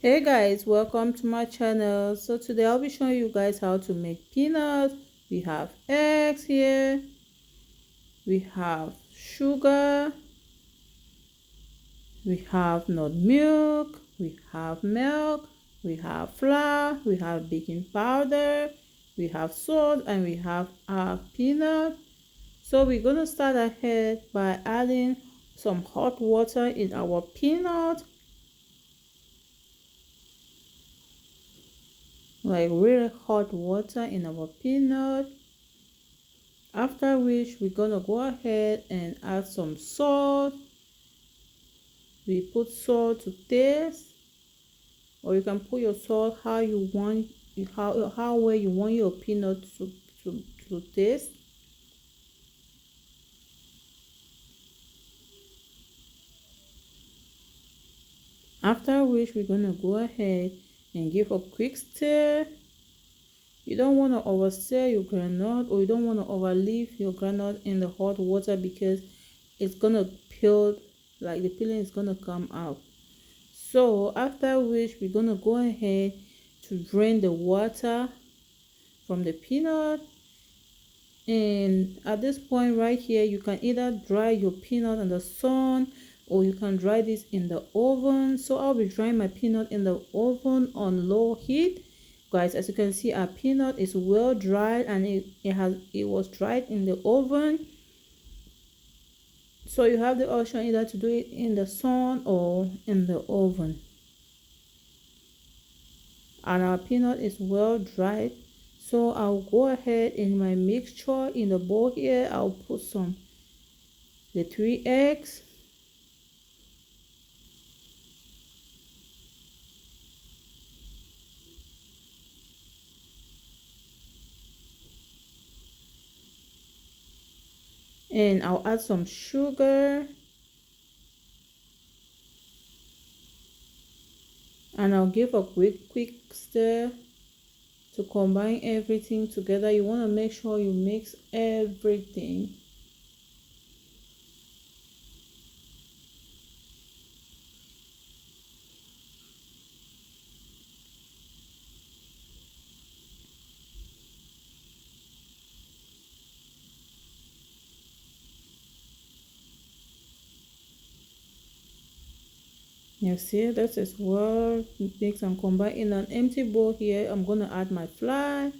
Hey guys, welcome to my channel. So today I'll be showing you guys how to make peanuts. We have eggs here, we have sugar, we have nut milk, we have flour, we have baking powder, we have salt, and we have our peanut. So we're gonna start ahead by adding some hot water in our peanut, like really hot water in our peanut. After which we're gonna go ahead and add some salt. We put salt to taste, or you can put your salt how you want, how well you want your peanut to taste. After which we're gonna go ahead and give a quick stir. You don't want to overstir your granite, or you don't want to overleave your granite in the hot water because it's gonna peel, like the peeling is gonna come out. So after which we're gonna go ahead to drain the water from the peanut. And at this point right here, you can either dry your peanut in the sun, or you can dry this in the oven. So I'll be drying my peanut in the oven on low heat. Guys, as you can see, our peanut is well dried, and it was dried in the oven. So you have the option either to do it in the sun or in the oven. And our peanut is well dried. So I'll go ahead in my mixture in the bowl here. I'll put the 3 eggs, and I'll add some sugar, and I'll give a quick stir to combine everything together. You want to make sure you mix everything. You see, this is well mixed and combined. In an empty bowl here, I'm gonna add my flour,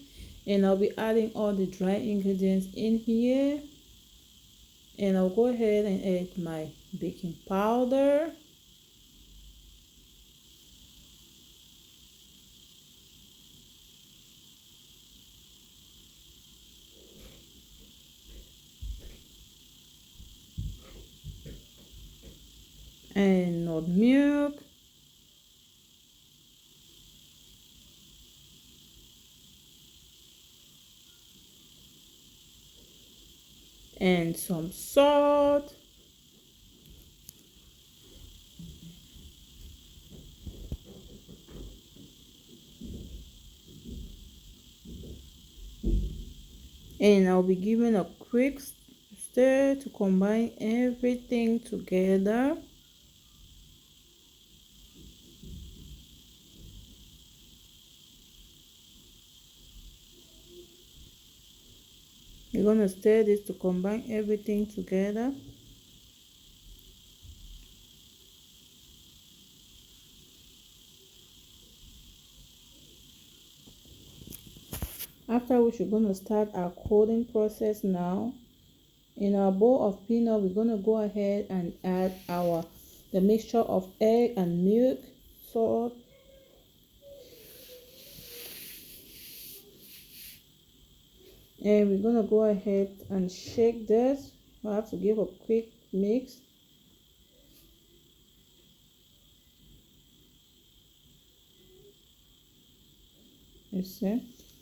and I'll be adding all the dry ingredients in here. And I'll go ahead and add my baking powder, and nut milk, and some salt, and I'll be giving a quick stir to combine everything together. You're gonna stir this to combine everything together. After which we're gonna start our coating process now. In our bowl of peanut, we're gonna go ahead and add the mixture of egg and milk, salt, and we're gonna go ahead and shake this. We have to give a quick mix. You see,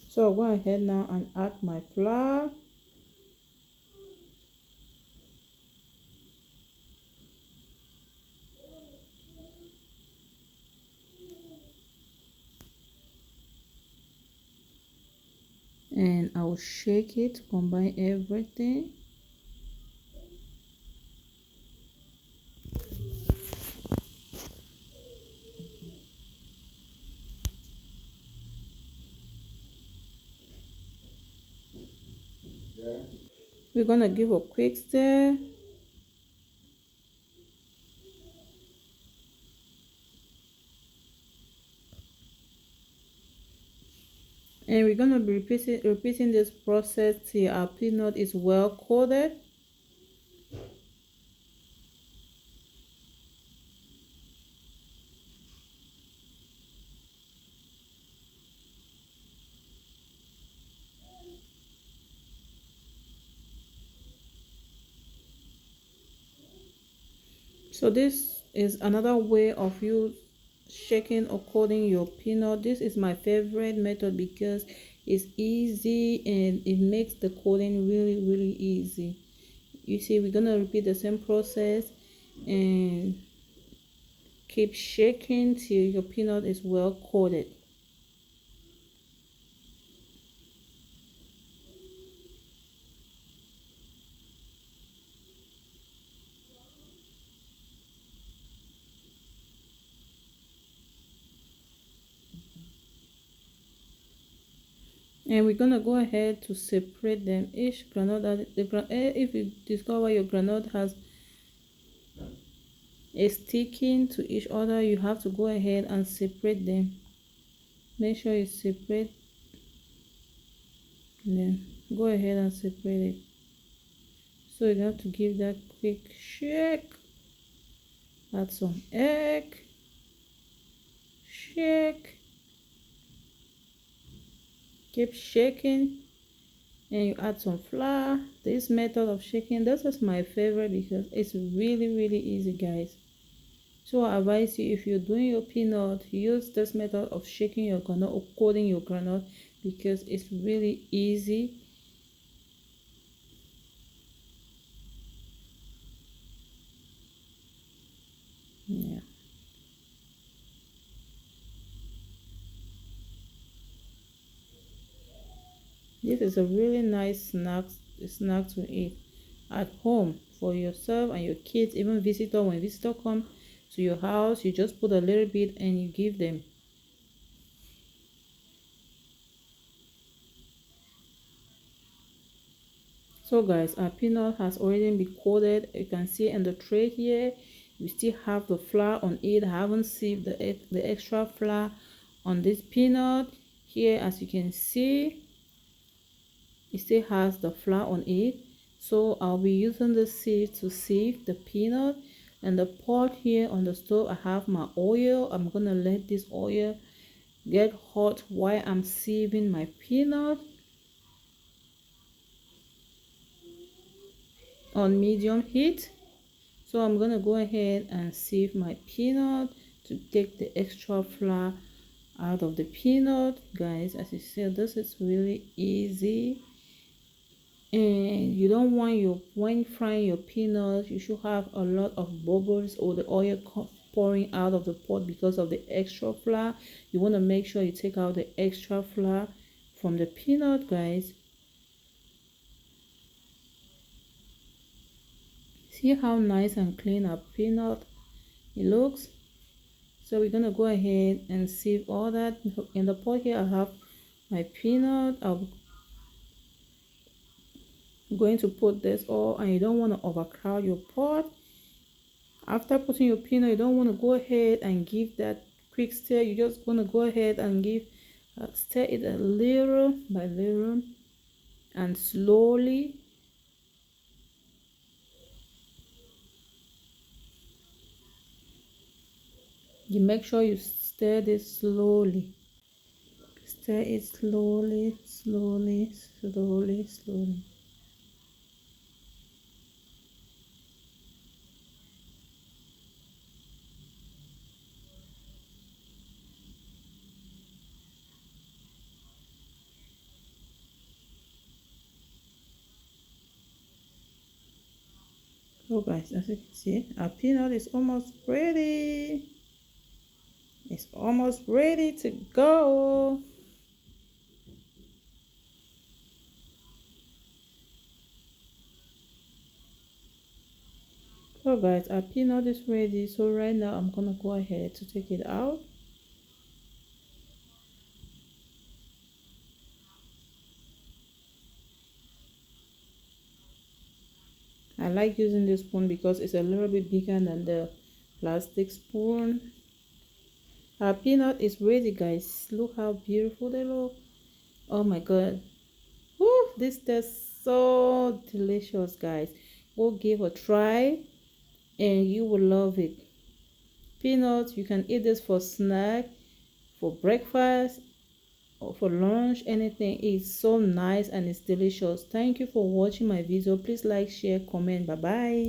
so I'll go ahead now and add my flour, and I'll shake it to combine everything. We're gonna give a quick stir. And we're gonna be repeating this process till our peanut is well coated. So this is another way of you shaking or coating your peanut. This is my favorite method because it's easy and it makes the coating really easy. You see, we're gonna repeat the same process and keep shaking till your peanut is well coated. And we're gonna go ahead to separate them. Each granite that if you discover your granite has a sticking to each other, you have to go ahead and separate them. Make sure you separate them. Go ahead and separate it. So you have to give that quick shake. Add some egg. Shake. Keep shaking. And you add some flour. This method of shaking, this is my favorite because it's really easy, guys. So I advise you, if you're doing your peanut, use this method of shaking your granite or coating your granite because it's really easy. Yeah. This is a really nice snack to eat at home for yourself and your kids, even visitor. When visitor come to your house, you just put a little bit and you give them. So guys, our peanut has already been coated. You can see in the tray here, we still have the flour on it. I haven't sieved the extra flour on this peanut. Here, as you can see, it still has the flour on it. So I'll be using the sieve to sieve the peanut. And the pot here on the stove, I have my oil. I'm gonna let this oil get hot while I'm sieving my peanut on medium heat. So I'm gonna go ahead and sieve my peanut to take the extra flour out of the peanut. Guys, as you see, this is really easy. And you don't want when frying your peanuts, you should have a lot of bubbles or the oil pouring out of the pot because of the extra flour. You want to make sure you take out the extra flour from the peanut, guys. See how nice and clean our peanut it looks. So we're gonna go ahead and sieve all that. In the pot here I have my peanut. I'm going to put this all, and you don't want to overcrowd your pot. After putting your peanut, you don't want to go ahead and give that quick stir. You just want to go ahead and give stir it a little by little and slowly. You make sure you stir this slowly. Stir it slowly. So guys, as you can see, our peanut is almost ready. It's almost ready to go. So guys, our peanut is ready. So right now I'm gonna go ahead to take it out. like using this spoon because it's a little bit bigger than the plastic spoon. Our peanut is ready, guys. Look how beautiful they look. Oh my god. Woo, this tastes so delicious, guys. Go give a try and you will love it. Peanuts, you can eat this for snack, for breakfast, or for lunch, anything. It's so nice and it's delicious. Thank you for watching my video. Please like, share, comment. Bye bye.